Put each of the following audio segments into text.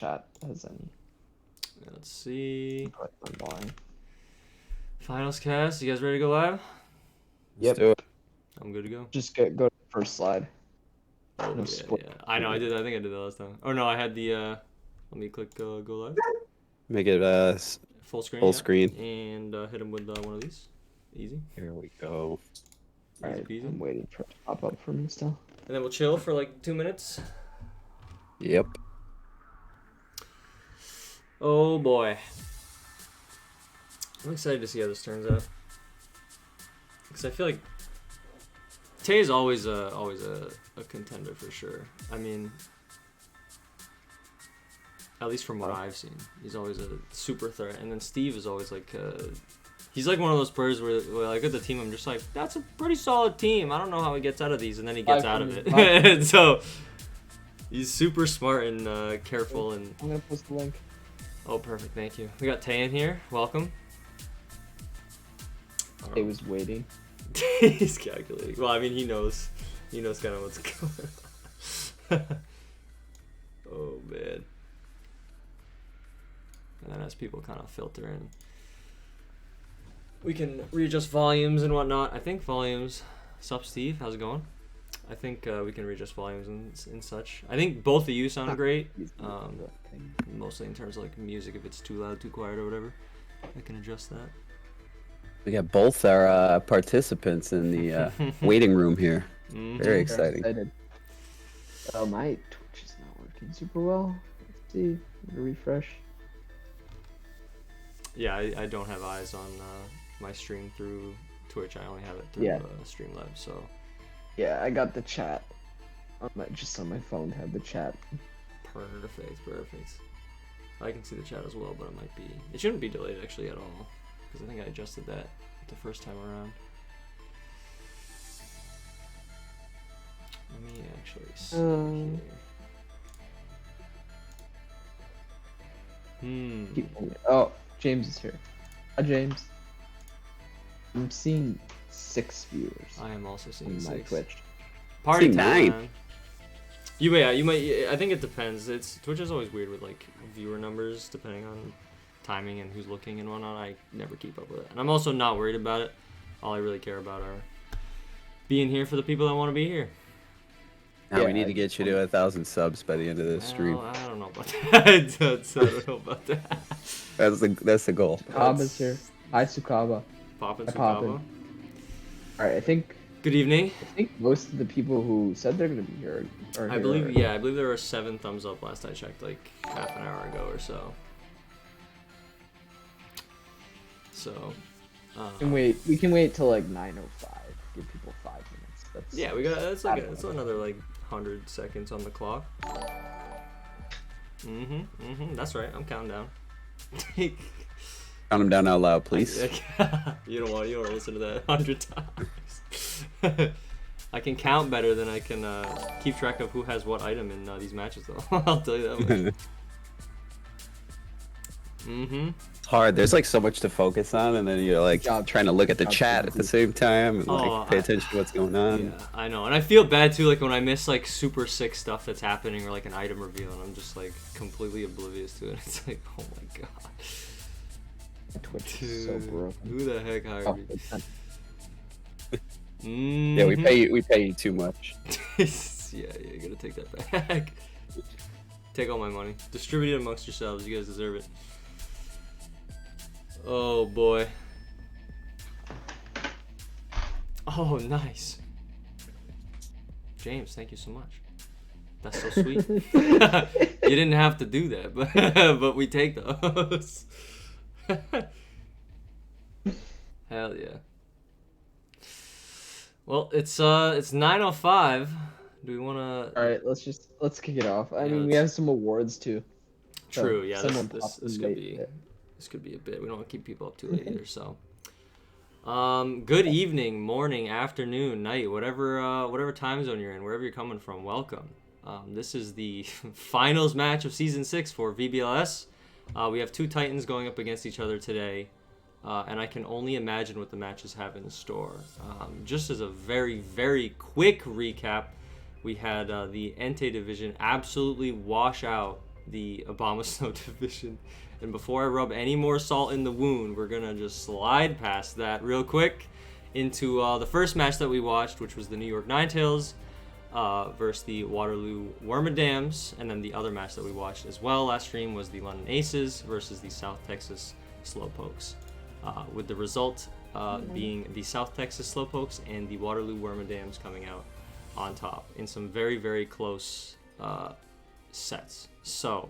chat has any. Let's see. I'm buying. Finals cast. You guys ready to go live? Yep. Let's do it. I'm good to go. Just go to the first slide. Oh, No yeah, split. yeah. I know. I did. I think I did that last time. Oh no, I had the. Let me click go live. Make it Full screen. full Yeah. screen. And hit him with one of these. Easy. Here we go. Easy Alright, peasy. I'm waiting for it to pop up for me still. And then we'll chill for like 2 minutes. Yep. Oh boy. I'm excited to see how this turns out. Because I feel like Tay is always a contender for sure. I mean, at least from what I've seen, he's always a super threat. And then Steve is always like, he's like one of those players where I look at the team, I'm just like, that's a pretty solid team. I don't know how he gets out of these, and then he gets out of it. And so he's super smart and careful. And I'm gonna post the link. oh, perfect, thank you. We got Tay in here. Welcome. Tay was waiting. He's calculating. Well, I mean, he knows kind of what's going on. Oh man. And then as people kind of filter in, we can readjust volumes and whatnot. I think volumes. Sup, Steve? How's it going? I think we can readjust volumes and such. I think both of you sound great. Mostly in terms of like music, if it's too loud, too quiet, or whatever, I can adjust that. We got both our participants in the waiting room here. Mm-hmm. Very exciting. Excited. Oh, my Twitch is not working super well. Let's see. I'm gonna refresh. Yeah, I don't have eyes on my stream through Twitch. I only have it through Streamlabs. So Yeah, I got the chat on just on my phone to have the chat. perfect. I can see the chat as well, but it shouldn't be delayed actually at all, because I think I adjusted that the first time around. Let me actually see here. Oh, James is here. Hi, James. I'm seeing 6 viewers I am also seeing on my 6. Twitch. Party See, time. 9. You might. I think it depends. Twitch is always weird with like viewer numbers, depending on timing and who's looking and whatnot. I never keep up with it, and I'm also not worried about it. All I really care about are being here for the people that want to be here. Now we need to get you to 1,000 subs by the end of this stream. Well, I don't know about that. I don't know about that. That's the goal. Sukaba's here. Hi, Sukaba. Poppin' Hi, Sukaba. Poppin'. Alright, I think Good evening. most of the people who said they're gonna be here are here. I believe there were 7 thumbs up last I checked, like half an hour ago or so. So, We can wait till like 9:05. Give people 5 minutes. That's yeah, that's another like 100 seconds on the clock. That's right. I'm counting down. Count them down out loud, please. You don't want to listen to that 100 times. I can count better than I can keep track of who has what item in these matches, though. I'll tell you that much. It's hard. There's like so much to focus on, and then you're like trying to look at the chat at the same time and like pay attention to what's going on. Yeah, I know, and I feel bad too, like when I miss like super sick stuff that's happening or like an item reveal, and I'm just like completely oblivious to it. It's like, oh my god. Twitch is so broken. Who the heck hired me? Yeah, we pay you too much. Yeah, you gotta take that back. Take all my money. Distribute it amongst yourselves. You guys deserve it. Oh boy. Oh, nice. James, thank you so much. That's so sweet. You didn't have to do that, but we take those. Hell yeah. Well, it's 9:05. Do we want to? All right, let's kick it off. I mean, we have some awards too. True. So Yeah. someone This popped could in be. late. This could be a bit. We don't want to keep people up too late either. So, good evening, morning, afternoon, night, whatever time zone you're in, wherever you're coming from. Welcome. This is the finals match of season 6 for VBL-S. We have 2 Titans going up against each other today, and I can only imagine what the matches have in store. Just as a very, very quick recap, we had the Entei division absolutely wash out the Obama Snow division. And before I rub any more salt in the wound, we're gonna just slide past that real quick into the first match that we watched, which was the New York Ninetales versus the Waterloo Wormadams, and then the other match that we watched as well last stream was the London Aces versus the South Texas Slowpokes, with the result being the South Texas Slowpokes and the Waterloo Wormadams coming out on top in some very, very close sets. So,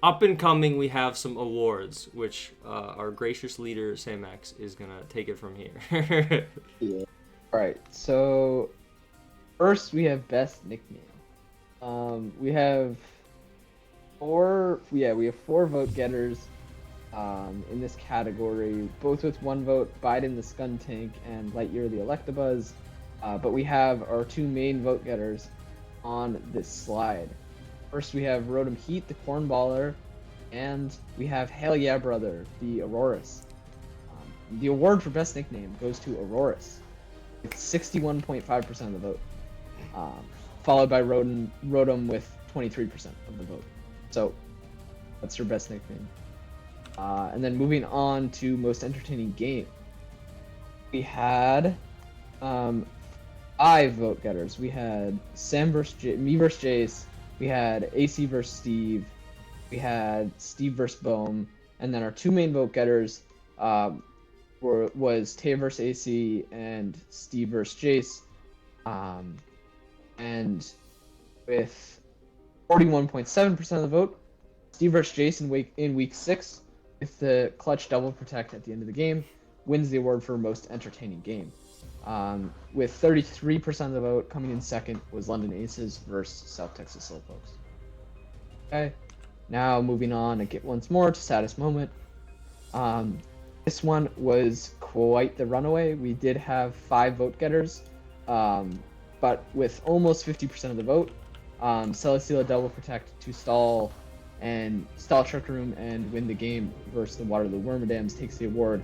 up and coming, we have some awards, which our gracious leader, Samax, is going to take it from here. Yeah. All right, so first we have best nickname. We have four vote getters in this category, both with 1 vote, Biden the Skuntank and Lightyear the Electabuzz. But we have our 2 main vote getters on this slide. First, we have Rotom Heat, the Cornballer, and we have Hell Yeah Brother, the Aurorus. The award for best nickname goes to Aurorus, with 61.5% of the vote, followed by Rotom with 23% of the vote. So, that's your best nickname. And then moving on to most entertaining game, we had 5 vote getters. We had Sam versus me versus Jace. We had AC versus Steve. We had Steve versus Bohm. And then our 2 main vote getters was Tay versus AC and Steve versus Jace. And with 41.7% of the vote, Steve versus Jace in week 6, with the clutch double protect at the end of the game, wins the award for most entertaining game. With 33% of the vote, coming in second was London Aces versus South Texas Slowpokes. Okay, now moving on again once more to saddest moment. This one was quite the runaway. We did have 5 vote getters, but with almost 50% of the vote, Celesteela double protect to stall Trick Room and win the game versus the Waterloo Wormadams takes the award.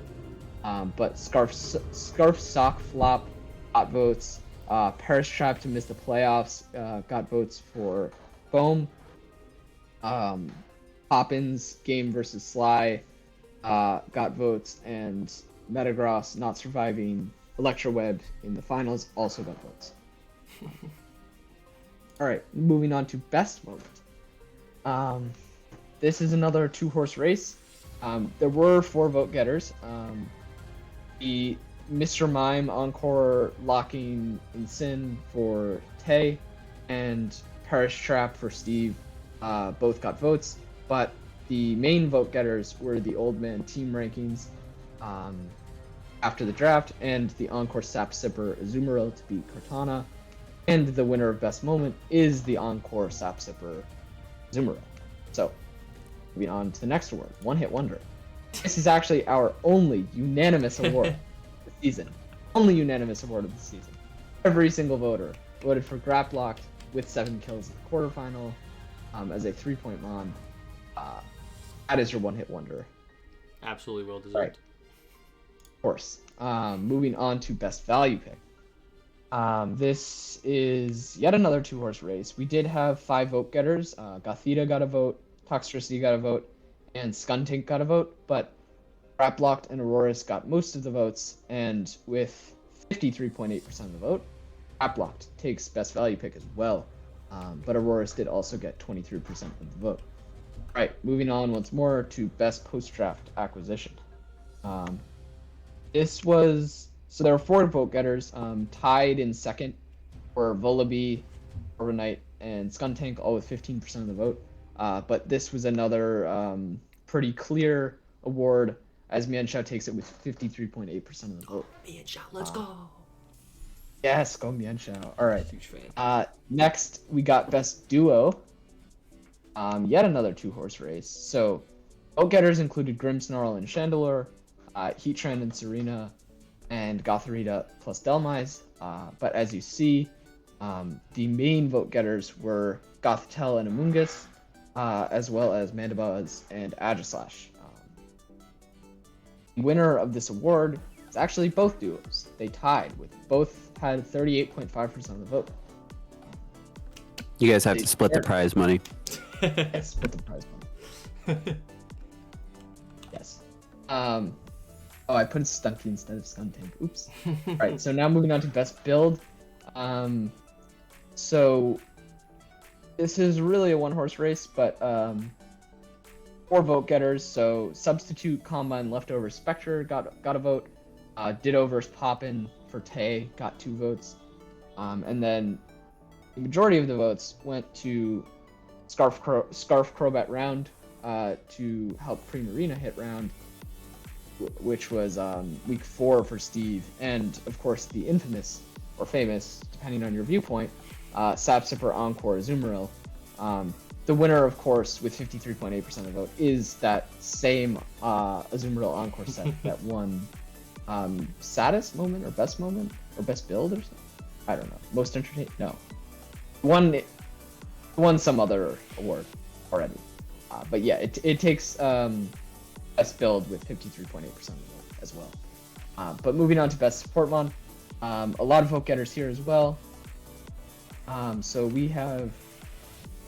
But Scarf Sock Flop got votes. Paris Trap to miss the playoffs got votes for Bohm. Poppins Game versus Sly got votes, and Metagross not surviving Electroweb in the finals also got votes. Alright, moving on to best moment. This is another 2-horse race. There were 4 vote getters. The Mr. Mime Encore Locking in Sin for Tay and Parish Trap for Steve both got votes, but the main vote getters were the Old Man team rankings after the draft and the Encore Sap Sipper Azumarill to beat Cortana, and the winner of best moment is the Encore Sap Sipper Azumarill. So, moving on to the next award, One Hit Wonder. This is actually our only unanimous award of the season. Only unanimous award of the season. Every single voter voted for Graplocked with 7 kills in the quarterfinal as a 3-point mon. That is your One Hit Wonder. Absolutely well deserved. Right. Of course. Moving on to best value pick. This is yet another 2-horse race. We did have 5 vote getters. Gothita got a vote, Toxtricity got a vote, and Skuntank got a vote, but Graplocked and Aurorus got most of the votes, and with 53.8% of the vote, Graplocked takes best value pick as well, but Aurorus did also get 23% of the vote. Right, moving on once more to best post-draft acquisition. So there were 4 vote getters. Tied in second were Volibee, Overnight, and Skuntank, all with 15% of the vote. But this was another pretty clear award, as Mienshao takes it with 53.8% of the vote. Mienshao, let's go! Yes, go Mienshao. All right. Huge fan. Next, we got best duo. Yet another 2-horse race. So, vote getters included Grimmsnarl and Chandelure, Heatran and Serena, and Gothorita plus Delmise. But as you see, the main vote getters were Gothitelle and Amoonguss, as well as Mandibuzz and Agislash. The winner of this award is actually both duos. They tied, with both had 38.5% of the vote. You guys have to split the prize money. Yes, with the prize money. Yes. Oh, I put Stunky instead of Stuntank. Oops. All right, so now moving on to best build. So this is really a one-horse race, but 4 vote getters. So substitute, combine, leftover, Spectre got a vote. Ditto versus Poppin for Tay got 2 votes. And then the majority of the votes went to Scarf Crobat round to help Primarina hit round, which was week 4 for Steve, and of course the infamous or famous, depending on your viewpoint, Sapsipper Encore Azumarill. The winner, of course, with 53.8% of the vote, is that same Azumarill Encore set that won saddest moment or best build or something. I don't know. Most entertaining? No. Won some other award already. But yeah, it takes best build with 53.8% of the vote as well. But moving on to best support mon, a lot of vote getters here as well. So we have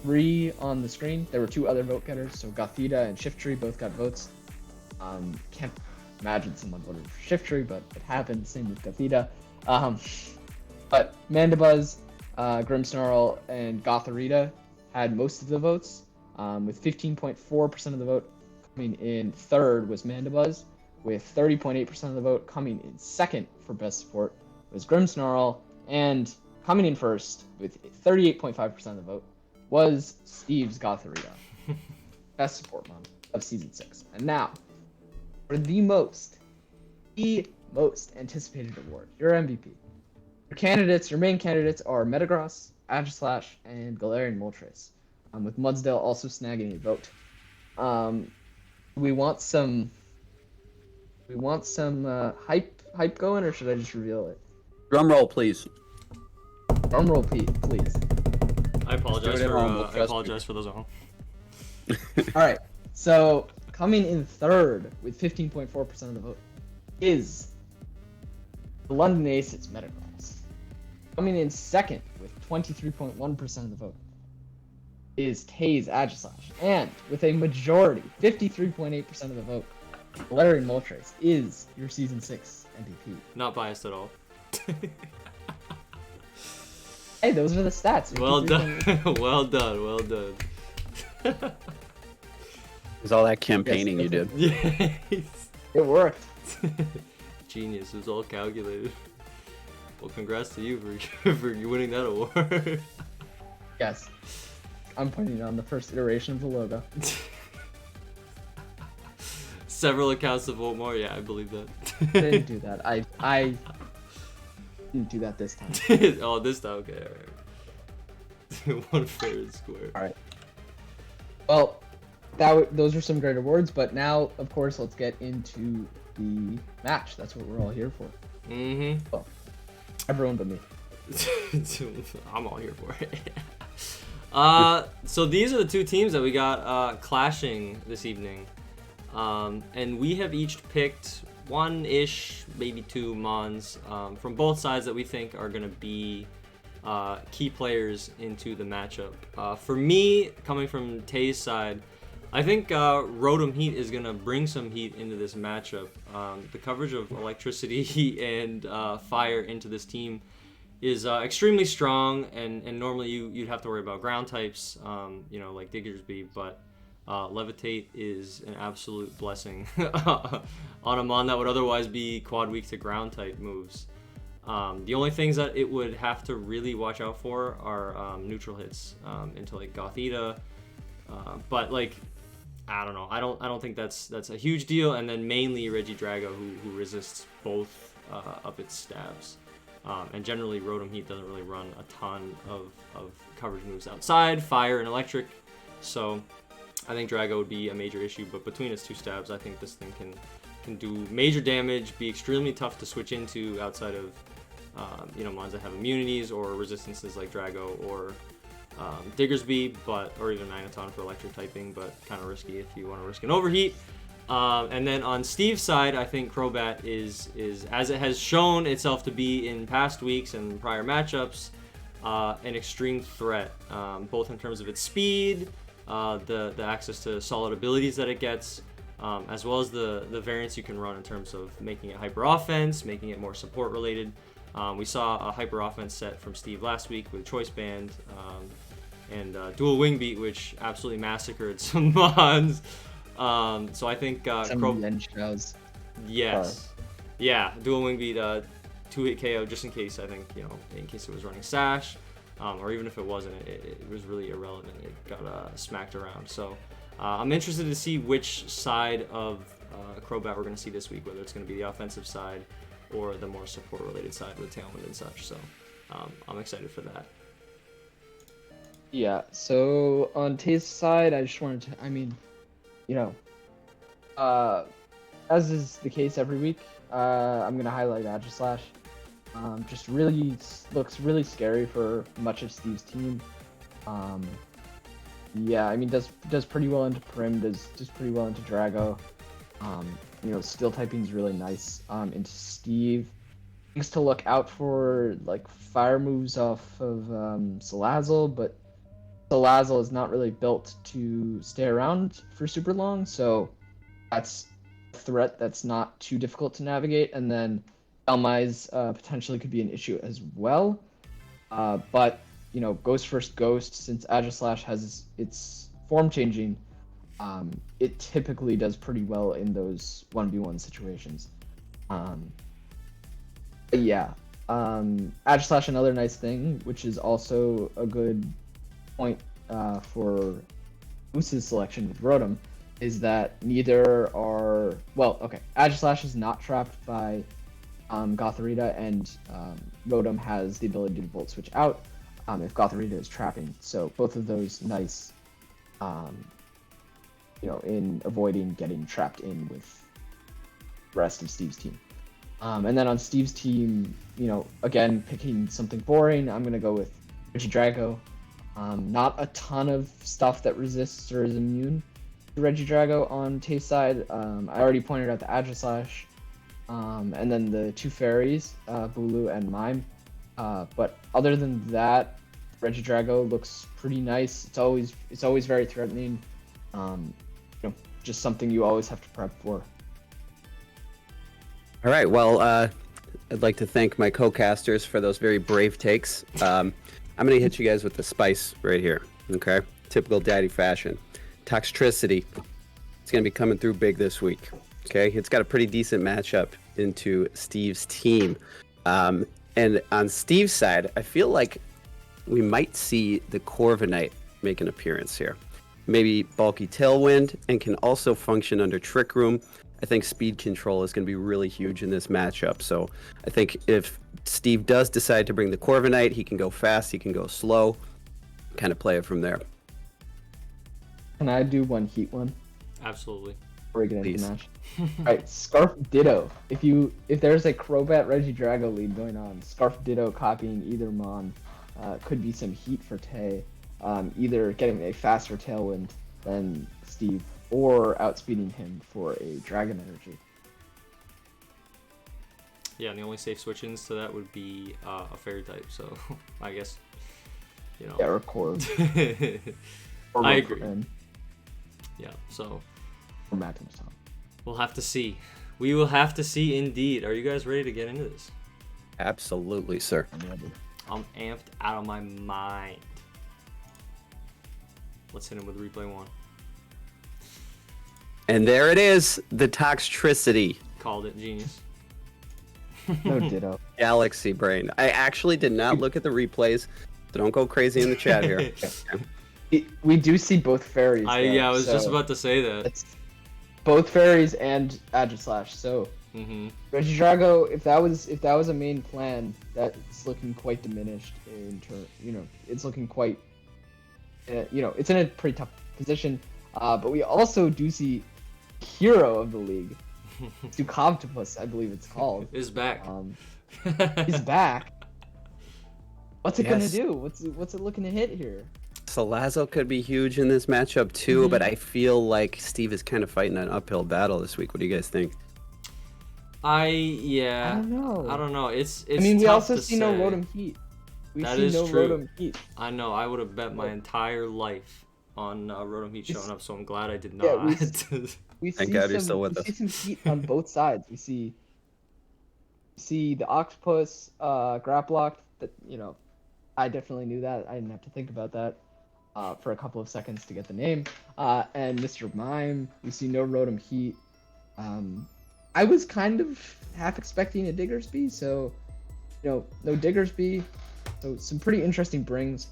3 on the screen. There were 2 other vote getters. So Gothita and Shiftry both got votes. Can't imagine someone voted for Shiftry, but it happened. Same with Gothita. But Mandibuzz, Grimmsnarl, and Gotharita had most of the votes, with 15.4% of the vote. Coming in third was Mandibuzz, with 30.8% of the vote. Coming in second for best support was Grimmsnarl, and coming in first with 38.5% of the vote was Steve's Gotharita, best support mon of season 6. And now for the most anticipated award, your MVP. Your main candidates are Metagross, Agislash, and Galarian Moltres, with Mudsdale also snagging a vote. We want some hype going, or should I just reveal it? Drum roll, please. Drum roll, please. I apologize for those at home. All right, so coming in third with 15.4% of the vote is the London Aces Metagross. Coming in second with 23.1% of the vote is Tay's Agislash. And with a majority, 53.8% of the vote, Galarian Moltres is your Season 6 MVP. Not biased at all. Hey, those are the stats. Well done. Well done. It was all that campaigning you did. Yes. It worked. Genius. It was all calculated. Well, congrats to you for winning that award. Yes. I'm putting it on the first iteration of the logo. Several accounts to vote more. Yeah, I believe that. I didn't do that. I didn't do that this time. Oh, this time. Okay, alright. One fair and square. Alright. Well, those are some great awards, but now, of course, let's get into the match. That's what we're all here for. Mm-hmm. Well, everyone but me. I'm all here for it. So these are the 2 teams that we got clashing this evening. And we have each picked 1-ish, maybe 2 mons from both sides that we think are going to be key players into the matchup. For me, coming from Tay's side, I think Rotom Heat is going to bring some heat into this matchup. The coverage of electricity and fire into this team is extremely strong, and normally you'd have to worry about ground types, like Diggersby, but Levitate is an absolute blessing on a mon that would otherwise be quad weak to ground type moves. The only things that it would have to really watch out for are neutral hits into like Gothita, but like I don't know. I don't think that's a huge deal. And then mainly Regidrago, who resists both of its stabs. And generally Rotom Heat doesn't really run a ton of coverage moves outside, fire and electric. So I think Drago would be a major issue, but between its 2 stabs, I think this thing can do major damage, be extremely tough to switch into outside of mons that have immunities or resistances like Drago or Diggersby, or even Magneton for electric typing, but kind of risky if you want to risk an overheat. And then on Steve's side, I think Crobat is as it has shown itself to be in past weeks and prior matchups, an extreme threat, both in terms of its speed, the access to solid abilities that it gets, as well as the variants you can run in terms of making it hyper offense, making it more support related. We saw a hyper offense set from Steve last week with Choice Band and Dual Wing Beat, which absolutely massacred some mods. So I think yes, yeah, Dual Wing Beat 2-hit KO just in case. I think in case it was running Sash, or even if it wasn't, it was really irrelevant. It got smacked around. So I'm interested to see which side of Crobat we're going to see this week, whether it's going to be the offensive side or the more support related side with Tailwind and such. So I'm excited for that. Yeah, so on Tay's side, I just wanted to, as is the case every week, I'm going to highlight Agislash. Just really looks really scary for much of Steve's team. Yeah, I mean, does pretty well into Prim, does pretty well into Drago. Steel typing is really nice into Steve. Things to look out for, like fire moves off of Salazzle, but Salazzle is not really built to stay around for super long, so that's a threat that's not too difficult to navigate. And then Elmise potentially could be an issue as well. But Ghost first Ghost, since Agislash has its form changing, it typically does pretty well in those 1v1 situations. Agislash, another nice thing, which is also a good point for Moose's selection with Rotom, is that neither are Agislash is not trapped by Gothorita, and Rotom has the ability to Volt Switch out if Gothorita is trapping. So both of those nice, in avoiding getting trapped in with the rest of Steve's team. And then on Steve's team, again, picking something boring, I'm going to go with Regidrago. Not a ton of stuff that resists or is immune to Regidrago on Tay's side. I already pointed out the Agislash, and then the two fairies, Bulu and Mime. But other than that, Regidrago looks pretty nice. It's always very threatening. Just something you always have to prep for. All right, well, I'd like to thank my co-casters for those very brave takes. I'm going to hit you guys with the spice right here, okay? Typical daddy fashion. Toxtricity. It's going to be coming through big this week, okay? It's got a pretty decent matchup into Steve's team. And on Steve's side, I feel like we might see the Corviknight make an appearance here. Maybe bulky Tailwind, and can also function under Trick Room. I think speed control is going to be really huge in this matchup. So I think if Steve does decide to bring the Corviknight, he can go fast, he can go slow, kind of play it from there. Can I do one heat one? Absolutely. Before we get into the match. Alright, Scarf Ditto. If there's a Crobat Regidrago lead going on, Scarf Ditto copying either Mon could be some heat for Tay. Either getting a faster Tailwind than Steve, or outspeeding him for a Dragon Energy. Yeah, and the only safe switch-ins to that would be a Fairy type, so I guess, Yeah, or Corv. Or I agree. Yeah, so or Magnus Tom. We'll have to see. We will have to see indeed. Are you guys ready to get into this? Absolutely, sir. I'm amped out of my mind. Let's hit him with replay one. And there it is, the Toxtricity. Called it, genius. No Ditto. Galaxy Brain. I actually did not look at the replays, so don't go crazy in the chat here. We do see both fairies. I was just about to say that. It's both fairies and Agislash. So Regidrago, if that was a main plan, that's looking quite diminished in turn. It's looking quite. It's in a pretty tough position. But we also do see hero of the league, Sukavtopus, I believe it's called, is back. He's back. What's it gonna do? What's it looking to hit here? Salazzle could be huge in this matchup too, but I feel like Steve is kind of fighting an uphill battle this week. What do you guys think? I don't know. It's we also to see say. no Rotom Heat. That see is no true. Rotom Heat. I know. I would have bet my entire life on Rotom Heat showing up, so I'm glad I did Yeah, not. we Thank see God you're still we with us. see some heat on both sides. We see the octopus Graplock. That I definitely knew that. I didn't have to think about that for a couple of seconds to get the name. And Mr. Mime. We see no Rotom Heat. I was kind of half expecting a Diggersby, so no Diggersby. So some pretty interesting brings.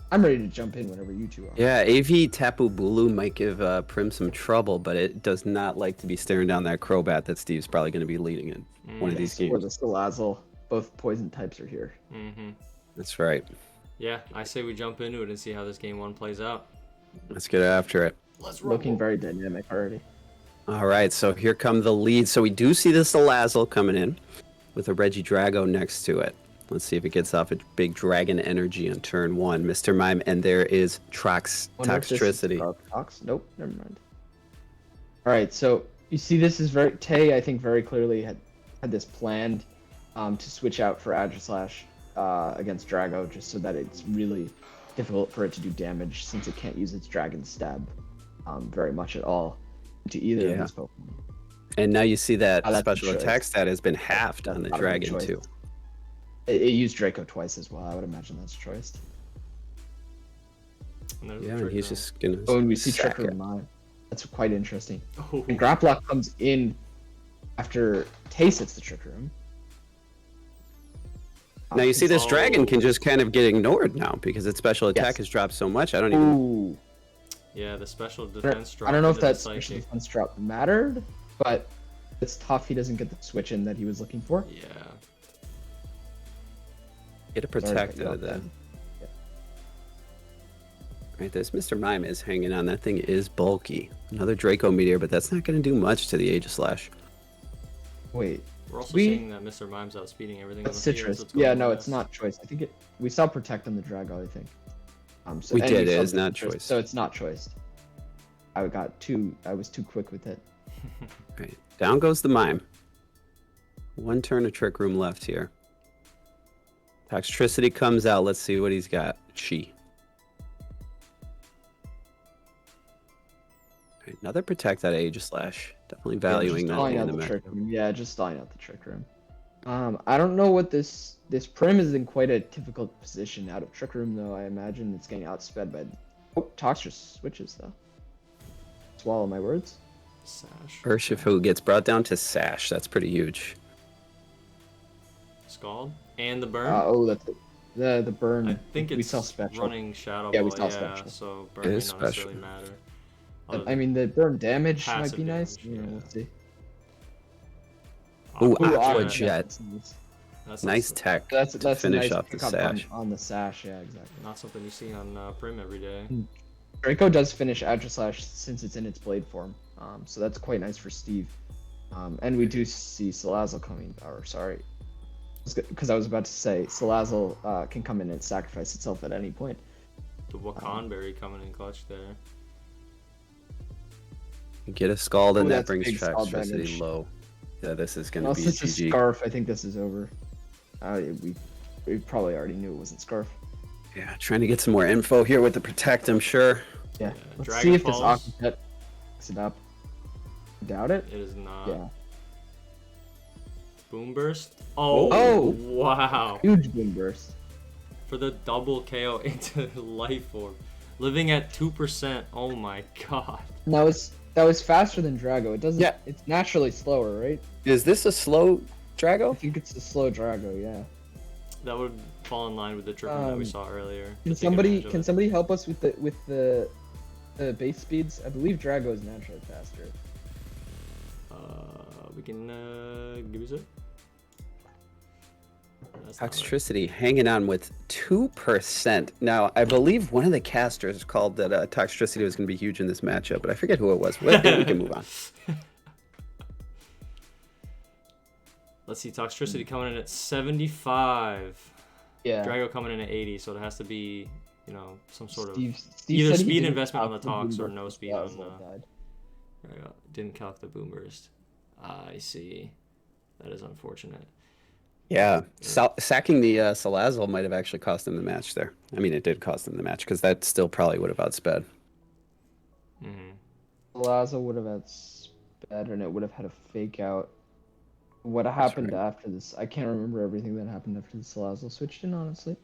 I'm ready to jump in whenever you two are. Yeah, AV Tapu Bulu might give Prim some trouble, but it does not like to be staring down that Crobat that Steve's probably going to be leading in one of these Or games. the Salazzle. Both poison types are here. Mm-hmm. That's right. Yeah, I say we jump into it and see how this game 1 plays out. Let's get after it. Let's Looking very dynamic already. All right, so here come the leads. So we do see the Salazzle coming in with a Regidrago next to it. Let's see if it gets off a big dragon energy on turn 1. Mr. Mime, and there is Toxtricity. Nope, never mind. All right, so you see this is Tay, I think, very clearly had this planned to switch out for Aegislash against Drago, just so that it's really difficult for it to do damage since it can't use its Dragon Stab very much at all to either of these Pokemon. And now you see that that's special a choice. attack stat has been halved on the Not a good dragon choice. too. It used Draco twice as well. I would imagine that's choice. Yeah, and he's just gonna. Oh, and we see sack Trick it. Room Mime. That's quite interesting. Oh. And Graplock comes in after Tay sets the Trick Room. Now you see this Oh. dragon can just kind of get ignored now because its special attack Yes. has dropped so much. I don't even. Ooh. Yeah, the special defense drop. I don't know if into the that special psychic. defense drop mattered, but it's tough he doesn't get the switch in that he was looking for. Yeah. Get a Sorry to protect cut you out off of that. there. Right, this Mr. Mime is hanging on. That thing is bulky. Another Draco Meteor, but that's not going to do much to the Aegislash. Wait, We're also We- seeing that Mr. Mime's outspeeding everything that's on the field, Citrus. so it's going Yeah, no, fast. it's not choice. I think we saw Protect on the Drago, I think. So, We and did, it saw is the not Citrus, choice. So it's not choice. I was too quick with it. Right, down goes the Mime. One turn of Trick Room left here. Toxtricity comes out. Let's see what he's got. Right, another protect out of Aegislash. Definitely valuing just that stalling thing out in the the match. Trick Room. Yeah, just stalling out the Trick Room. I don't know what this Prim is in quite a difficult position out of Trick Room though. I imagine it's getting outsped by. Oh, Toxtricity switches though. Swallow my words. Sash. Urshifu gets brought down to Sash. That's pretty huge. Scald. And the burn. Oh, that's the burn. I think we it's saw special. running Shadow Yeah, we Ball, saw yeah, special. so burn It may is not necessarily special. matter. I mean, the burn damage might Passive be nice. damage, yeah. We'll see. Ooh, Aqua Aqua Jet. Jet. That's nice. That's Nice not, tech That's to a finish nice off the pickup Sash. on the Sash. Yeah, exactly. not something you see on Prim every day. Draco does finish Aegislash since it's in its blade form, so that's quite nice for Steve. And we do see Salazzle coming, or sorry, because I was about to say Salazzle can come in and sacrifice itself at any point. The Wakan Berry coming in clutch there. Get a Scald, and Ooh, that that's brings big Scald Toxtricity damage. low. Yeah, this is going to Unless be a this is GG. Scarf, I think this is over. We probably already knew it wasn't Scarf. Yeah, trying to get some more info here with the Protect, I'm sure. Yeah, Yeah, let's Dragon see if this Falls. Aquajet picks it up. Doubt it. It is not. Yeah. Boom Burst. Oh, Oh! wow. Huge boom burst. For the double KO into Life Orb. Living at 2%. Oh my god. That was faster than Drago. It doesn't. Yeah. It's naturally slower, right? Is this a slow I Drago? think it's the slow Drago. Yeah. That would fall in line with the trick that we saw earlier. Can to take somebody advantage of it. help us with the base speeds? I believe Drago is naturally faster. We can give us it. That's not right. Toxtricity hanging on with 2%. Now, I believe one of the casters called that Toxtricity was going to be huge in this matchup, but I forget who it was. We can move on. Let's see, Toxtricity coming in at 75. Yeah. Drago coming in at 80, so it has to be, some sort of Steve either said he speed didn't investment on the calc Tox or boom no burst, speed that on was what died. Drago. Didn't calc the Boom Burst. I see. That is unfortunate. Yeah, sacking the Salazzle might have actually cost him the match there. I mean, it did cost him the match because that still probably would have outsped. Mm-hmm. Lazo would have had sped and it would have had a fake out. What That's happened right. after this? I can't remember everything that happened after the Salazzle switched in, honestly.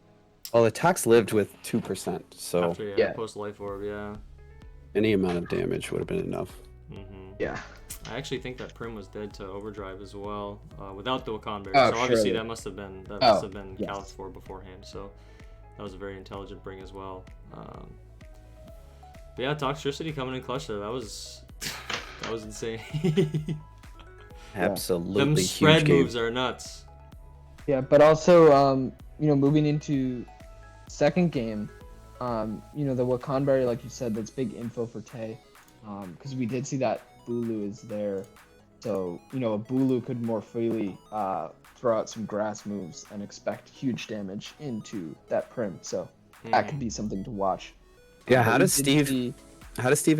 Well, the Tox lived with 2%, so After Yeah. post life orb, yeah. any amount of damage would have been enough. Mm-hmm. Yeah. I actually think that Prim was dead to overdrive as well, without the Wakan berry. Oh, So obviously surely. that must have been Yes. calced for beforehand. So that was a very intelligent bring as well. But yeah, Toxtricity coming in clutch there. That was insane. Absolutely Them huge spread game. moves are nuts. Yeah, but also, moving into second game, the Wakanberry, like you said, that's big info for Tay, because we did see that Bulu is there, so a Bulu could more freely throw out some grass moves and expect huge damage into that Prim, so that could be something to watch. Yeah, But how we does did Steve see-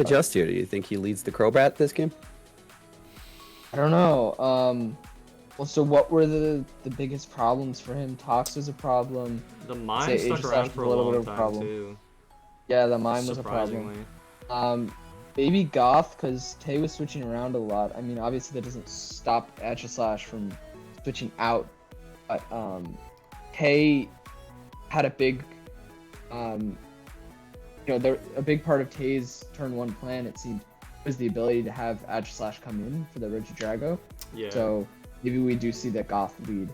adjust here? Do you think he leads the Crobat this game? I don't know. Well, so what were the biggest problems for him? Tox was a problem. The mine Say stuck Aegis around Slash for was a a little bit long of a time problem. too. Yeah, the mine was a problem. Surprisingly. Maybe Goth, because Tay was switching around a lot. I mean, obviously that doesn't stop Aegis from switching out, but Tay had a big, a big part of Tay's turn one plan. It seemed was the ability to have Aegis come in for the Regidrago. Yeah. So maybe we do see that Goth lead.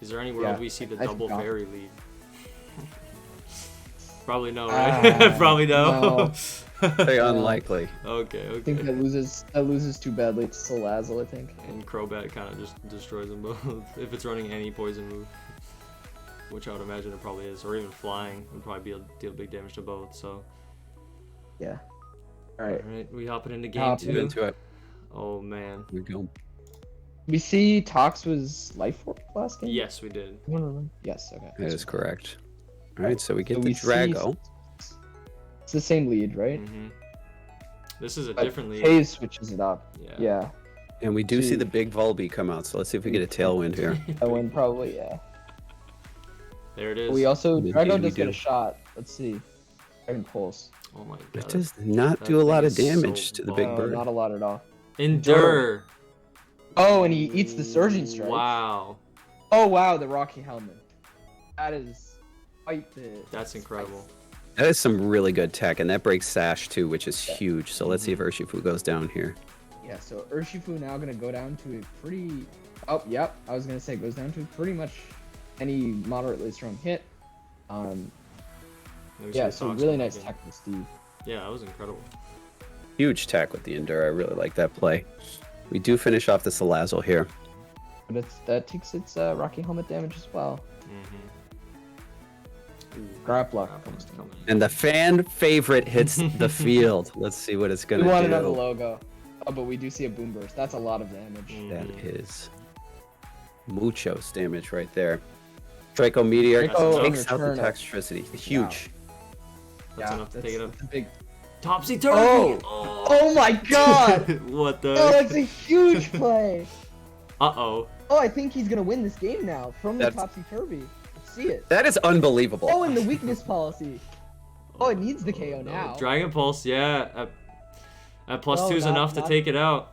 Is there any world yeah, we see the I double forgot. fairy lead? Probably no, right? Probably no. Very unlikely. Okay, I think okay. that loses too badly to Salazzle, I think. And Crobat kind of just destroys them both if it's running any poison move, which I would imagine it probably is, or even flying would probably deal big damage to both. So, Yeah. All all right. right, we hopping into game Hopping Get two. into it. Oh man. Here we go. We see Tox was Life Orb last game? Yes, we did. Yes, okay. That is correct. All right, so we get So the we see- Drago. It's the same lead, right? Mm-hmm. This is a But different lead. Tay switches it up. Yeah. Yeah. And we do see See. the big Volbeat come out, so let's see if we get a tailwind here. That one probably, yeah. There it is. We also, Indeed Drago we does get do. a shot. Let's see. Dragon Pulse. Oh my It god. does not that do a lot thing of is so damage to the big bomb. bird. Not a lot at all. Endure. Oh, and he eats the Surging Strike. Wow. Oh, wow, the Rocky Helmet. That is quite the... That's incredible. That is some really good tech, and that breaks Sash too, which is huge. So let's see if Urshifu goes down here. Yeah, so Urshifu now going to go down to a pretty... Oh, yep, I was going to say goes down to pretty much any moderately strong hit. Let me see Yeah, the so Tox really one nice again. tech with Steve. Yeah, that was incredible. Huge tech with the Endure. I really like that play. We do finish off the Salazzle here. But that takes its Rocky Helmet damage as well. Mm-hmm. Graplock That comes one's down. coming. And the fan favorite hits the field. Let's see what it's We gonna want do. another logo. Oh, but we do see a Boom Burst. That's a lot of damage. That Mhm. is muchos damage right there. Draco Meteor Draco takes in out the return. Toxtricity. Huge. That's enough to take it up. That's a big... Topsy turvy. Oh! Oh my god! What the? Oh, that's a huge play! Uh-oh. Oh, I think he's gonna win this game now from the That's- topsy-turvy. Let's see it. That is unbelievable. Oh, and the weakness policy. Oh, it needs the KO No, now. Dragon Pulse, yeah. At plus No, 2's not- enough to not- take it out.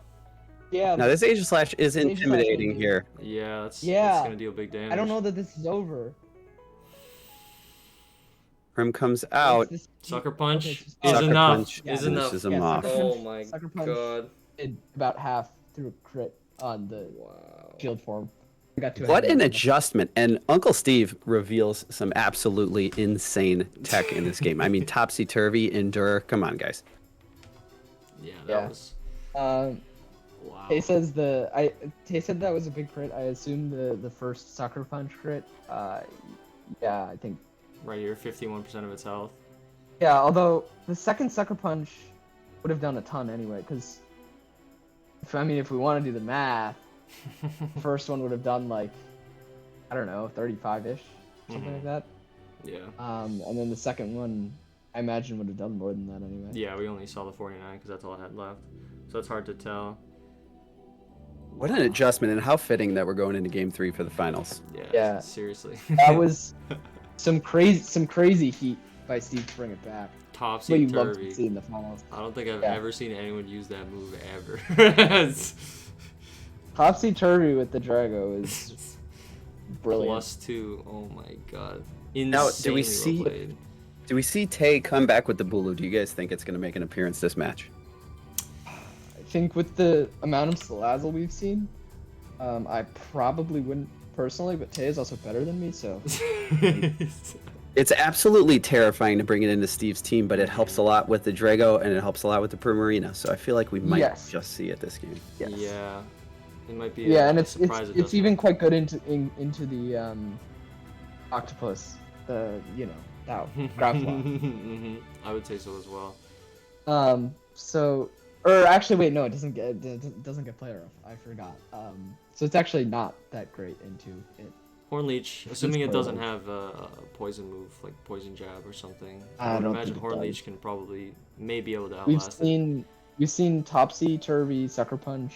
Yeah, Now this Aegis Slash is Aegis Slash intimidating is- here. Yeah, that's Yeah. gonna deal big damage. I don't know that this is over. Prim comes out. This- Sucker Punch okay, is so- Sucker enough. Punch Is Yeah. enough. finishes him Yeah, off. Sucker Punch- Oh my Sucker Punch god. did about half through a crit on the Wow. shield form. We got to What an adjustment. And Uncle Steve reveals some absolutely insane tech in this game. I mean, topsy-turvy, endure. Come on, guys. Yeah, that Yeah. was Um, wow. Tay says Tay said that was a big crit. I assume the first Sucker Punch crit. Yeah, I think. Right here, 51% of its health. Yeah, although the second Sucker Punch would have done a ton anyway, because if we want to do the math, the first one would have done like, I don't know, 35-ish, something Mhm. like that. Yeah. And then the second one, I imagine would have done more than that anyway. Yeah, we only saw the 49 because that's all I had left. So it's hard to tell. What an adjustment, and how fitting that we're going into Game 3 for the finals. Yeah. Seriously. That was some crazy heat by Steve to bring it back. What Topsy you love to turvy. see in the finals. I don't think I've Yeah. ever seen anyone use that move ever. Topsy turvy with the Drago is brilliant. +2. Oh my god. Now, Insanely do we well see played. do we see Tay come back with the Bulu? Do you guys think it's going to make an appearance this match? I think with the amount of Salazzle we've seen, I probably wouldn't personally, but Tay is also better than me, so It's absolutely terrifying to bring it into Steve's team, but it helps a lot with the Drago and it helps a lot with the Primarina. So I feel like we might Yes. just see it this game. yes. Yeah. It might be Yeah, a and it's surprise it it's doesn't. even quite good into the octopus, the that grapple. I would say so as well. So or actually wait, no, it doesn't get player off. I forgot. So it's actually not that great into it. Horn Leech, assuming it quite doesn't old. have a poison move like poison jab or something. I I would don't imagine think it Horn does. Leech can probably maybe able to We've outlast it. seen Topsy Turvy, Sucker Punch.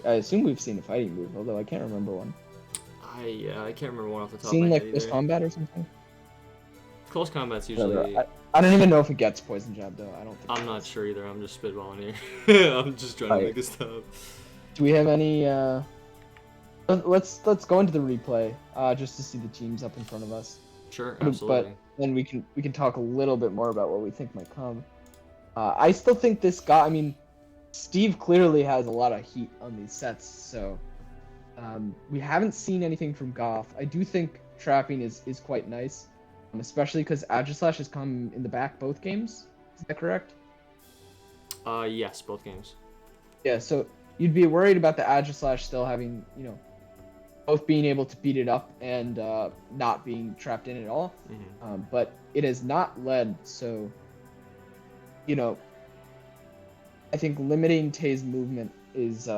I assume we've seen a fighting move, although I can't remember one. I can't remember one off the top Seen of my like head Close either. Combat or something. Close combat's Whatever. usually. I don't even know if it gets poison jab though. I don't think. I'm it not does. sure either. I'm just spitballing here. I'm just trying to Alright. make this up. Do we have any? Let's go into the replay just to see the teams up in front of us. Sure, But absolutely. then we can talk a little bit more about what we think might come. I still think this guy. I mean, Steve clearly has a lot of heat on these sets, so we haven't seen anything from Goth. I do think trapping is quite nice, especially because Agislash has come in the back both games. Is that correct? Yes, both games. Yeah. So you'd be worried about the Agislash still having, both being able to beat it up and not being trapped in at all. But it has not led, so I think limiting Tay's movement is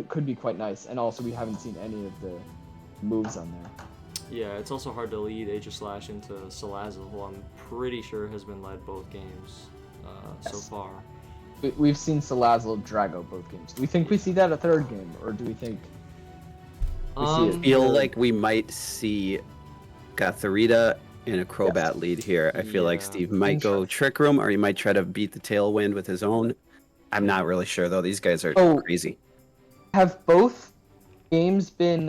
could be quite nice, and also we haven't seen any of the moves on there. Yeah, it's also hard to lead Aegislash into Salazzle, who I'm pretty sure has been led both games so Yes. far. We've seen Salazzle Drago both games. Do we think we see that a third game, or do we think we see it? Feel like we might see Gotharita in a Crobat lead here. I feel like Yeah. Steve might go Trick Room, or he might try to beat the Tailwind with his own. I'm not really sure though. These guys are Oh. crazy. Have both games been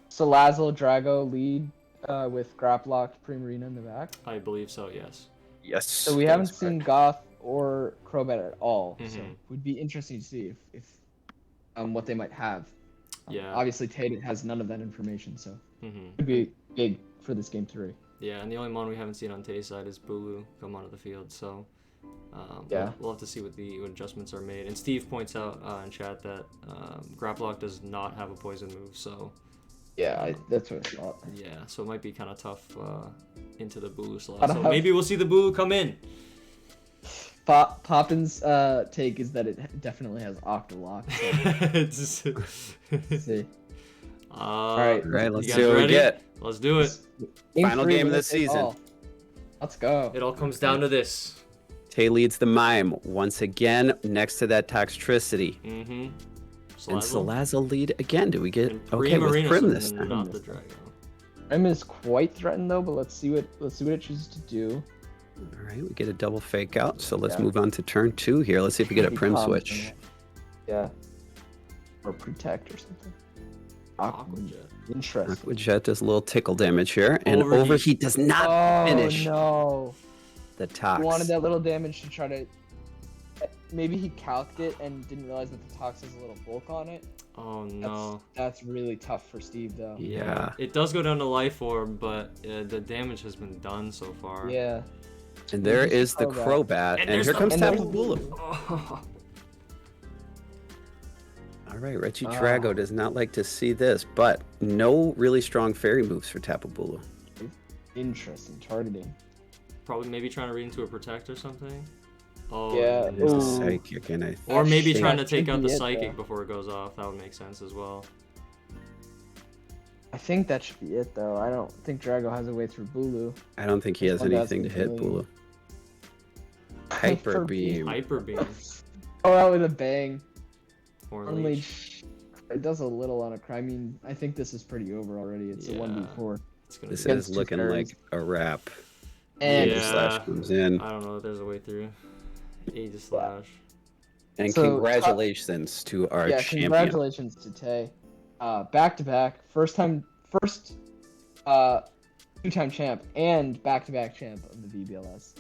Salazzle Drago lead with Grapplock Primarina in the back? I believe so, yes. Yes. So we that haven't is seen correct. Goth or Crobat at all. So Mhm. it would be interesting to see if what they might have. Yeah. Obviously Tate has none of that information, so hmm could be big for this game 3. Yeah, and the only mon we haven't seen on Tay's side is Bulu come onto the field, so Yeah. we'll have to see what the adjustments are made. And Steve points out in chat that Grapplock does not have a poison move, so Yeah, that's what I thought. yeah, so it might be kind of tough into the Bulu slot. Gotta So have- maybe we'll see the Bulu come in. Poppin's take is that it definitely has Octolock. So let's see. All right. All right, let's you see guys what we ready? get. Let's do it. Final game of winner this take season. all. Let's go. It all comes down to this. Tay leads the Mime once again next to that Toxtricity. Mm-hmm. And Salazzle lead again. Do we get And okay with Primarina, Prim so this time? not the Drago. Prim is quite threatened though, but let's see what it chooses to do. All right, we get a double fake out. So let's Yeah. move on to turn 2 here. Let's see if we get a He Prim calms switch. down. Yeah. Or protect or something. Aqua Jet. Interesting. Aqua Jet does a little tickle damage here, and Overheat. Overheat does not Oh finish no! the Tox. He wanted that little damage to try to. Maybe he calced it and didn't realize that the Tox has a little bulk on it. Oh no. That's really tough for Steve though. Yeah. It does go down to life orb, but the damage has been done so far. Yeah. And there There's is the Crobat. Crobat, and there's here the- comes and there's Tapu the Bulu. Bulu. Oh. All right, Reggie Ah. Drago does not like to see this, but no really strong fairy moves for Tapu Bulu. Interesting targeting. Probably maybe trying to read into a protect or something. Oh, Yeah, There's a Ooh. Psychic, and I Or maybe That trying to should take out be the it, psychic though. before it goes off. That would make sense as well. I think that should be it though. I don't think Drago has a way through Bulu. I don't think he has Oh, that's anything to hit completely- Bulu. Hyper Beam. Hyper beam. Oh, out with a bang. Unleash. It does a little on a cry. I mean, I think this is pretty over already. It's a 1v4. This Against is two looking fairies. like a wrap. And Aegis Slash comes in. I don't know if there's a way through. Aegis Slash. And So, congratulations to our champion. Congratulations to Tay. Back to back, first two-time champ and back-to-back champ of the VBL-S.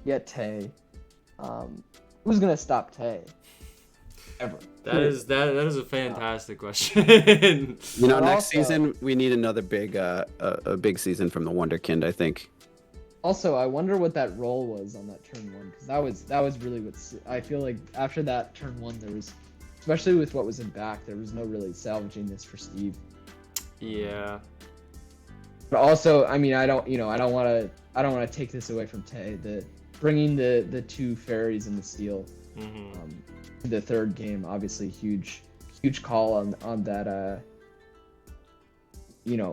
Yet Tay. Who's gonna stop Tay? Ever. That is a fantastic question. You know, next season we need another big a big season from the Wonderkind, I think. Also, I wonder what that role was on that turn 1, because that was really what I feel like after that turn 1 there was, especially with what was in back, there was no really salvaging this for Steve. Yeah. But also, I mean, I don't want to take this away from Tay. Bringing the two fairies and the steel to the third game, obviously huge call on that.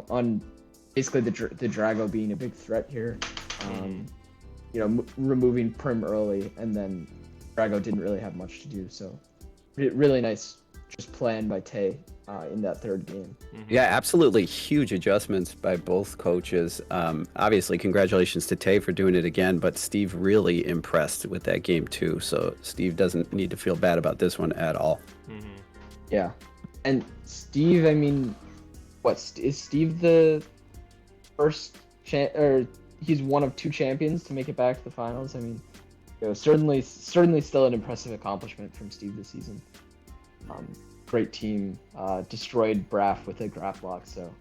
On basically the Drago being a big threat here. Removing Prim early, and then Drago didn't really have much to do. So, really nice, just plan by Tay in that third game. Yeah, absolutely huge adjustments by both coaches. Obviously, congratulations to Tay for doing it again, but Steve really impressed with that game too. So Steve doesn't need to feel bad about this one at all. Yeah, and Steve, I mean, is Steve the first or he's one of 2 champions to make it back to the finals? I mean, certainly still an impressive accomplishment from Steve this season. Great team, destroyed Braff with a graph lock, so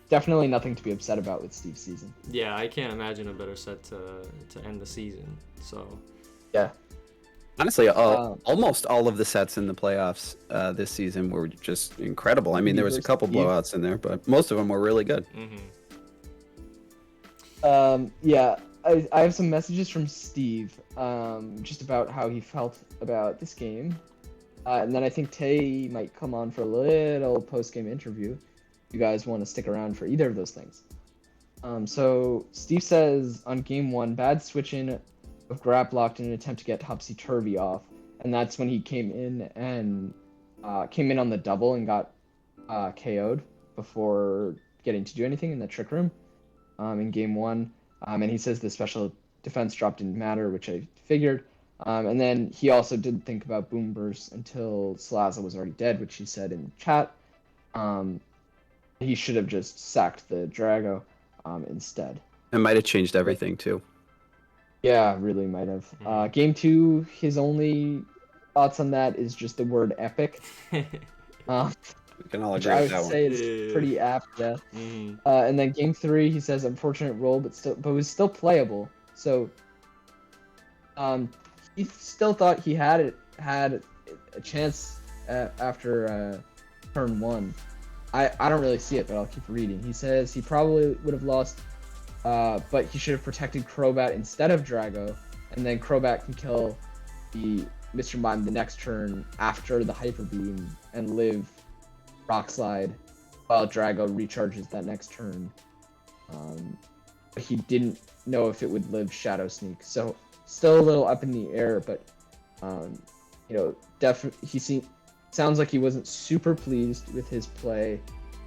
definitely nothing to be upset about with Steve's season. Yeah, I can't imagine a better set to end the season. So yeah, honestly, almost all of the sets in the playoffs this season were just incredible. I mean, there was a couple blowouts in there, but most of them were really good. Yeah, I have some messages from Steve, just about how he felt about this game. And then I think Tay might come on for a little post-game interview. If you guys want to stick around for either of those things. So Steve says on game 1, bad switching of grab locked in an attempt to get Topsy-Turvy off. And that's when he came in on the double and got KO'd before getting to do anything in the trick room in game 1. And he says the special defense drop didn't matter, which I figured. And then he also didn't think about Boom Burst until Slaza was already dead, which he said in chat. He should have just sacked the Drago instead. It might have changed everything too. Yeah, really might have. Game 2, his only thoughts on that is just the word epic. We can all agree I with would that one. say it's pretty apt, yeah. And then game 3, he says unfortunate roll, but was still playable. So, he still thought he had a chance after turn 1. I don't really see it, but I'll keep reading. He says he probably would have lost, but he should have protected Crobat instead of Drago, and then Crobat can kill the Mr. Mime the next turn after the Hyper Beam and live Rock Slide while Drago recharges that next turn. But he didn't know if it would live Shadow Sneak, so still a little up in the air, but definitely sounds like he wasn't super pleased with his play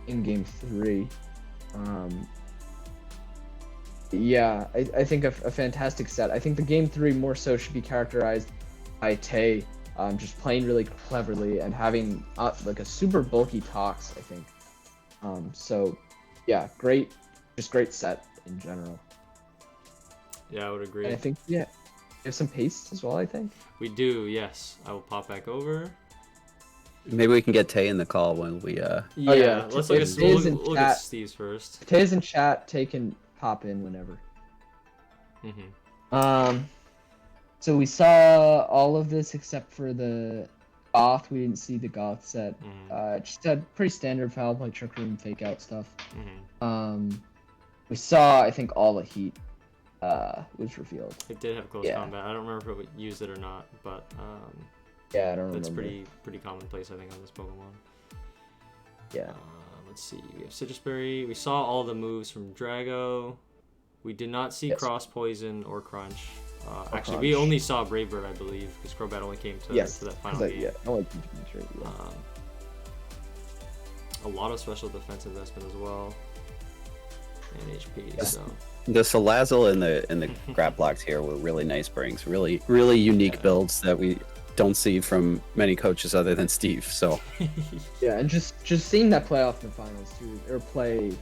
in game 3. I think a fantastic set. I think the game 3 more so should be characterized by Tay just playing really cleverly and having like a super bulky Tox, I think. Great set in general. Yeah, I would agree. And I think, we have some pace as well, I think. We do, yes. I will pop back over. Maybe we can get Tay in the call when we. Let's look at Steve's first. Tay's in chat. Tay can pop in whenever. So we saw all of this except for the Goth. We didn't see the Goth set. Just had pretty standard foul play, trick room, fake out stuff. We saw, I think, all the heat was revealed. It did have close combat. I don't remember if it used it or not, but I don't remember. That's pretty commonplace, I think, on this Pokemon. Yeah. Let's see. We have Citrus Berry. We saw all the moves from Drago. We did not see Cross Poison or Crunch. Actually, we only saw Bravebird, I believe, because Crobat only came to, Yes, to that final game. yeah, I like yeah. A lot of special defense investment as well, and HP. Yes. So The Salazzle and the Grapplox here were really nice brings. Really unique builds that we don't see from many coaches other than Steve. So Yeah, and just seeing that play off in the finals too, or play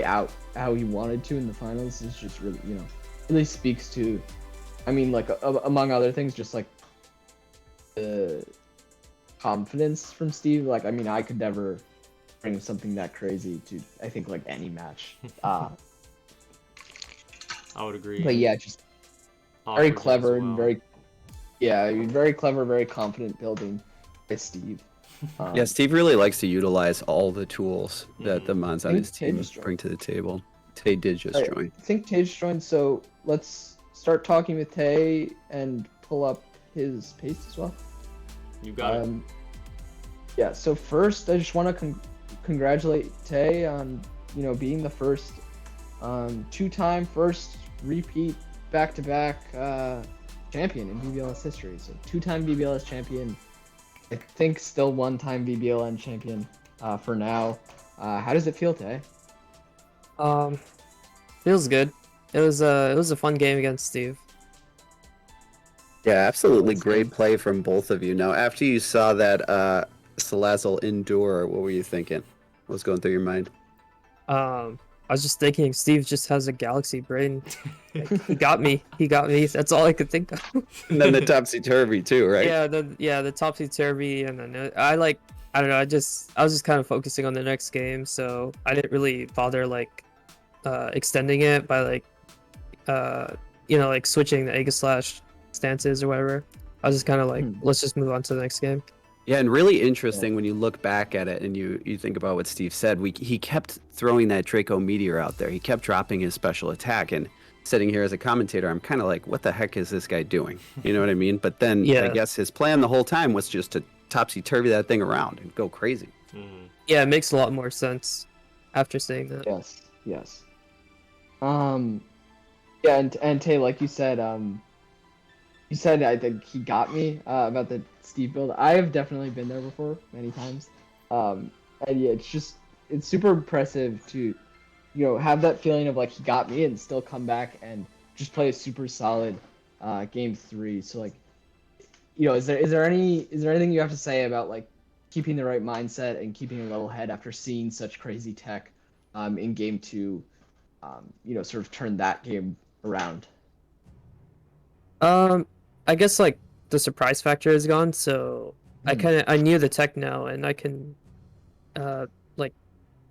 out how he wanted to in the finals is just really, really speaks to, I mean, like among other things, just like the confidence from Steve. Like, I mean, I could never bring something that crazy to, I think, like any match. I would agree. But yeah, just very clever and very clever, very confident building by Steve. yeah, Steve really likes to utilize all the tools that the Mons on I his think Tay team just bring to the table. Tay did just join. I think Tay just joined, so let's start talking with Tay and pull up his pace as well. You got it. Yeah, so first I just want to congratulate Tay on being the first two-time first repeat back-to-back champion in VBL-S history. So two-time VBL-S champion, I think still one-time VBLN champion for now. How does it feel, Tay? Feels good. It was a fun game against Steve. Yeah, absolutely great play from both of you. Now, after you saw that Salazzle Endure, what were you thinking? What was going through your mind? I was just thinking Steve just has a galaxy brain. He got me. That's all I could think of. And then the topsy-turvy too, right? Yeah, the topsy-turvy, and then I don't know, I was just kind of focusing on the next game, so I didn't really bother extending it by switching the Aegislash stances or whatever. I was just kind of let's just move on to the next game. Yeah, and really interesting when you look back at it and you think about what Steve said. He kept throwing that Draco Meteor out there. He kept dropping his special attack, and sitting here as a commentator, I'm kind of like, what the heck is this guy doing? You know what I mean? But then I guess his plan the whole time was just to topsy-turvy that thing around and go crazy. Mm. Yeah, it makes a lot more sense after saying that. Yes. Yeah, and Tay, like you said, I think he got me about the Steve build. I have definitely been there before many times, and yeah, it's super impressive to have that feeling of like he got me and still come back and just play a super solid game 3. So like, is there anything you have to say about like keeping the right mindset and keeping a level head after seeing such crazy tech in game 2, sort of turn that game around? I guess like the surprise factor is gone, so I knew the tech now, and I can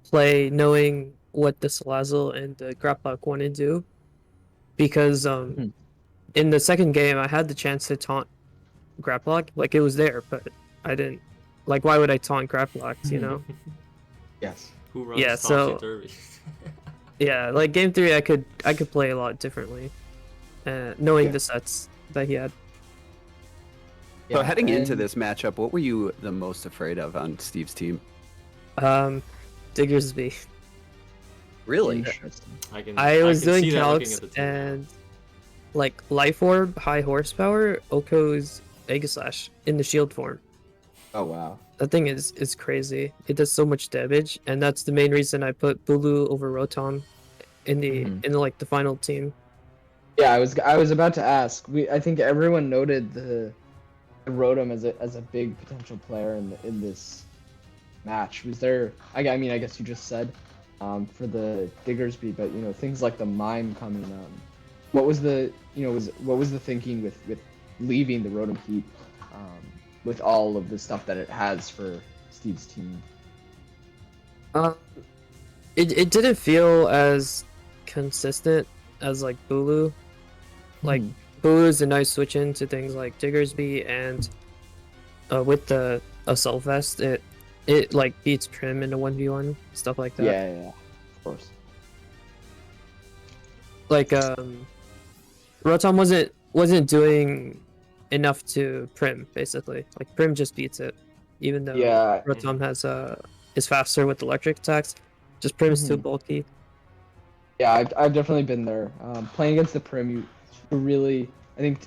play knowing what the Salazzle and the Grapplock want to do, because in the second game I had the chance to taunt Grapplock, like it was there, but I didn't. Like, why would I taunt Grapplock, Yes. Who runs topsy-turvy? Yeah, like game 3 I could play a lot differently, knowing the sets that he had. So heading into this matchup, what were you the most afraid of on Steve's team? Diggersby. Really? I was doing calcs and like Life Orb, high horsepower, Oko's Aegislash in the shield form. Oh wow. That thing is crazy. It does so much damage, and that's the main reason I put Bulu over Rotom in the final team. Yeah, I was about to ask. I think everyone noted the Rotom as a big potential player in this match. Was there? I mean, I guess you just said for the Diggersby, but things like the Mime coming. What was the what was the thinking with leaving the Rotom Heat with all of the stuff that it has for Steve's team? It didn't feel as consistent as like Bulu. Like Bulu is a nice switch into things like Diggersby, and with the Assault Vest, it like beats Trim in a 1v1, stuff like that. Yeah, of course. Like Rotom wasn't doing enough to Prim, basically. Like Prim just beats it, even though Rotom has is faster with electric attacks. Just Prim is too bulky. Yeah, I've definitely been there. Playing against the Prim, you really, I think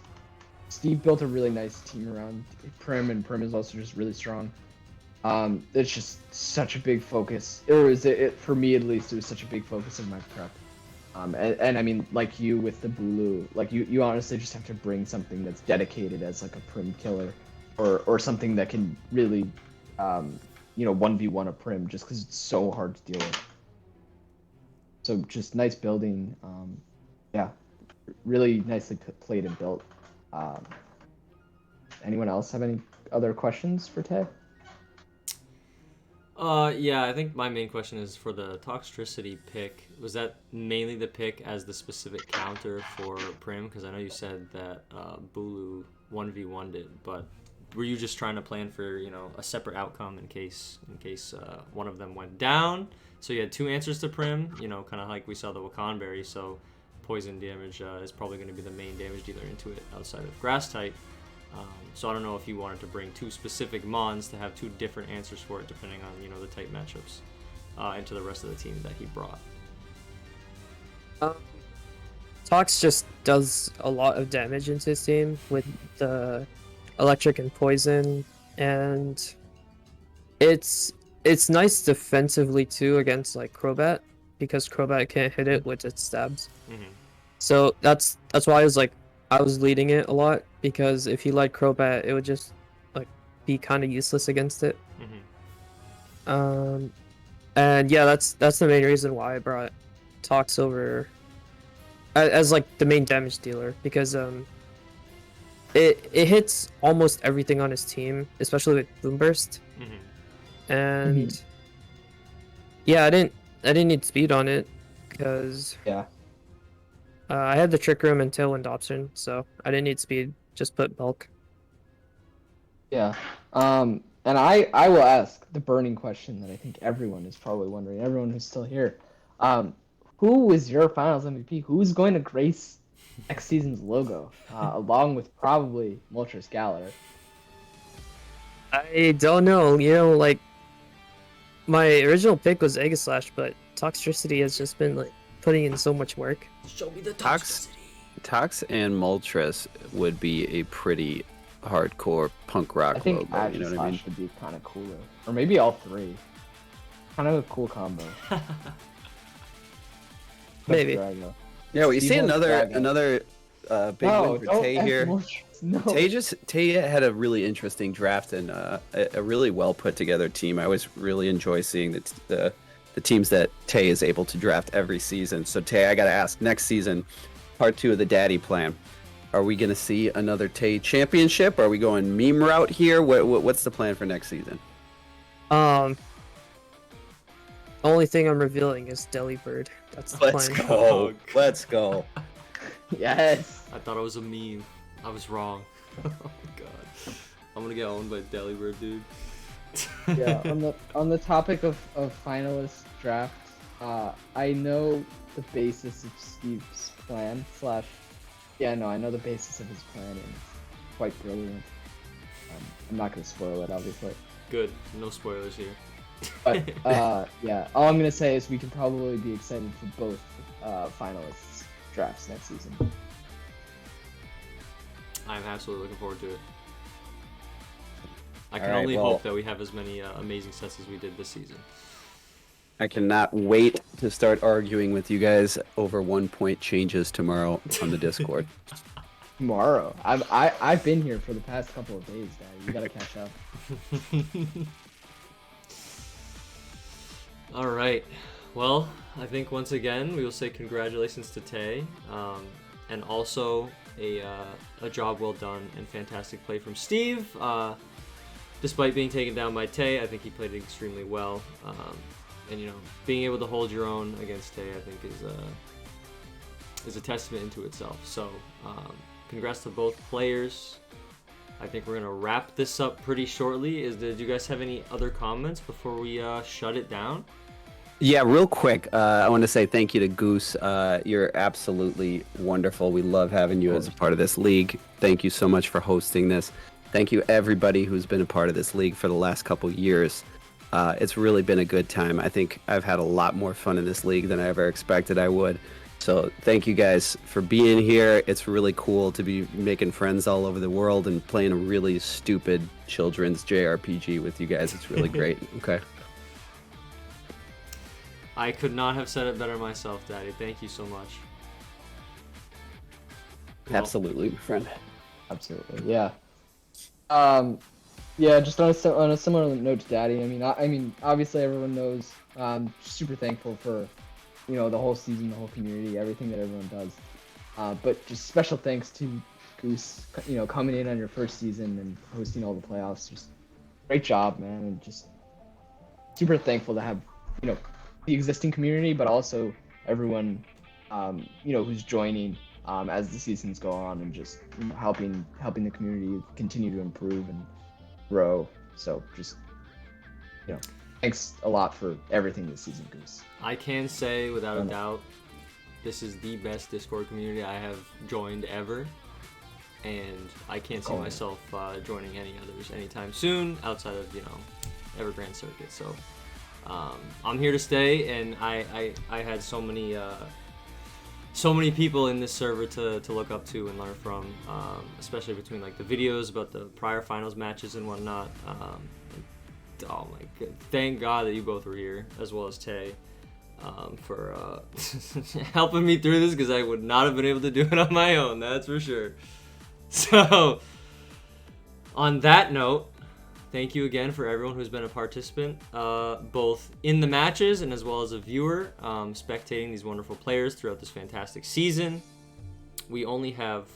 Steve built a really nice team around Prim, and Prim is also just really strong. It's just such a big focus. It was for me at least. It was such a big focus of my prep. And I mean, like you with the Bulu, like you honestly just have to bring something that's dedicated as like a Prim killer, or something that can really, 1v1 a Prim, just because it's so hard to deal with. So just nice building. Yeah, really nicely played and built. Anyone else have any other questions for Tay? Yeah, I think my main question is for the Toxtricity pick. Was that mainly the pick as the specific counter for Prim? Because I know you said that Bulu 1v1'd it, but were you just trying to plan for, a separate outcome in case one of them went down? So you had two answers to Prim, kind of like we saw the Wakanberry, so poison damage is probably going to be the main damage dealer into it outside of Grass type. So I don't know if you wanted to bring two specific Mons to have two different answers for it, depending on, the type matchups, into the rest of the team that he brought. Tox just does a lot of damage into his team with the electric and poison, and it's nice defensively too against like Crobat, because Crobat can't hit it with its stabs. Mm-hmm. So that's why I was leading it a lot, because if he led Crobat, it would just like be kind of useless against it. Mm-hmm. And yeah, that's the main reason why I brought Tox over as like the main damage dealer, because it hits almost everything on his team, especially with Boom Burst. Mm-hmm. And yeah, I didn't need speed on it, because I had the Trick Room and Tailwind option, so I didn't need speed. Just put bulk. Yeah. And I will ask the burning question that I think everyone is probably wondering, everyone who's still here. Who was your finals MVP? Who's going to grace next season's logo, along with probably Moltres Galar? I don't know. Like, my original pick was Aegislash, but Toxtricity has just been like putting in so much work. Show me the Tox and Moltres would be a pretty hardcore punk rock I think logo. You know what I mean? would be kind of cooler, or maybe all three. Kind of a cool combo. Maybe. Yeah, well, you see another big No, win for don't Tay F here. Moltres, no. Tay had a really interesting draft and a really well put together team. I always really enjoy seeing the teams that Tay is able to draft every season. So Tay, I gotta ask, next season, part 2 of the Daddy Plan. Are we gonna see another Tay championship? Are we going meme route here? What's the plan for next season? Only thing I'm revealing is Delibird. That's the Let's plan. go. Let's go. Yes. I thought it was a meme. I was wrong. Oh my god. I'm gonna get owned by Delibird, dude. Yeah. On the topic of finalist drafts, I know the basis of Steve's plan I know the basis of his plan, and it's quite brilliant. I'm not gonna spoil it, obviously. Good. No spoilers here. But yeah, all I'm gonna say is we can probably be excited for both finalists drafts next season. I'm absolutely looking forward to it. I can All right, only well, hope that we have as many amazing sets as we did this season. I cannot wait to start arguing with you guys over 1-point changes tomorrow on the Discord. Tomorrow, I've been here for the past couple of days, Dad. You gotta catch up. All right. Well, I think once again we will say congratulations to Tay, and also a job well done and fantastic play from Steve. Despite being taken down by Tay, I think he played extremely well. And being able to hold your own against Tay, I think is a testament into itself. So, congrats to both players. I think we're gonna wrap this up pretty shortly. Did you guys have any other comments before we shut it down? Yeah, real quick, I want to say thank you to Goose. You're absolutely wonderful. We love having you as a part of this league. Thank you so much for hosting this. Thank you everybody who's been a part of this league for the last couple years. It's really been a good time. I think I've had a lot more fun in this league than I ever expected I would. So thank you guys for being here. It's really cool to be making friends all over the world and playing a really stupid children's JRPG with you guys. It's really great. Okay. I could not have said it better myself, Daddy. Thank you so much. Cool. Absolutely, my friend. Absolutely, yeah. Yeah, just on a similar note to Daddy. I mean, obviously everyone knows. Super thankful for, the whole season, the whole community, everything that everyone does. But just special thanks to Goose, coming in on your first season and hosting all the playoffs. Just great job, man, and just super thankful to have, the existing community, but also everyone, who's joining as the seasons go on, and just helping the community continue to improve and grow. So just, thanks a lot for everything this season, Goose. I can say without a doubt, this is the best Discord community I have joined ever, and I can't see myself joining any others anytime soon outside of Evergrande Circuit. So I'm here to stay, and I had so many people in this server to look up to and learn from, especially between like the videos about the prior finals matches and whatnot. Oh my god! Thank God that you both were here, as well as Tay, for helping me through this, because I would not have been able to do it on my own. That's for sure. So, on that note, thank you again for everyone who's been a participant, both in the matches and as well as a viewer, spectating these wonderful players throughout this fantastic season. We only have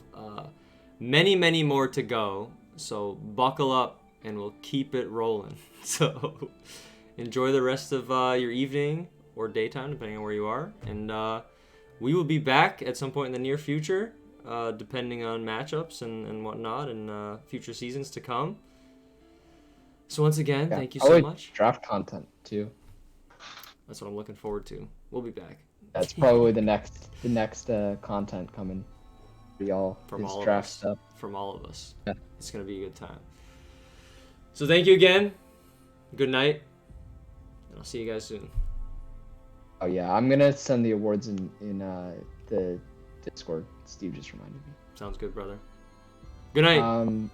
many, many more to go, so buckle up and we'll keep it rolling. So enjoy the rest of your evening or daytime, depending on where you are, and we will be back at some point in the near future, depending on matchups and whatnot, and future seasons to come. So once again, thank you so much. Draft content too. That's what I'm looking forward to. We'll be back. That's probably the next content coming for y'all. From all draft of us. stuff. From all of us. Yeah. It's gonna be a good time. So thank you again. Good night, and I'll see you guys soon. Oh yeah, I'm gonna send the awards in the Discord. Steve just reminded me. Sounds good, brother. Good night.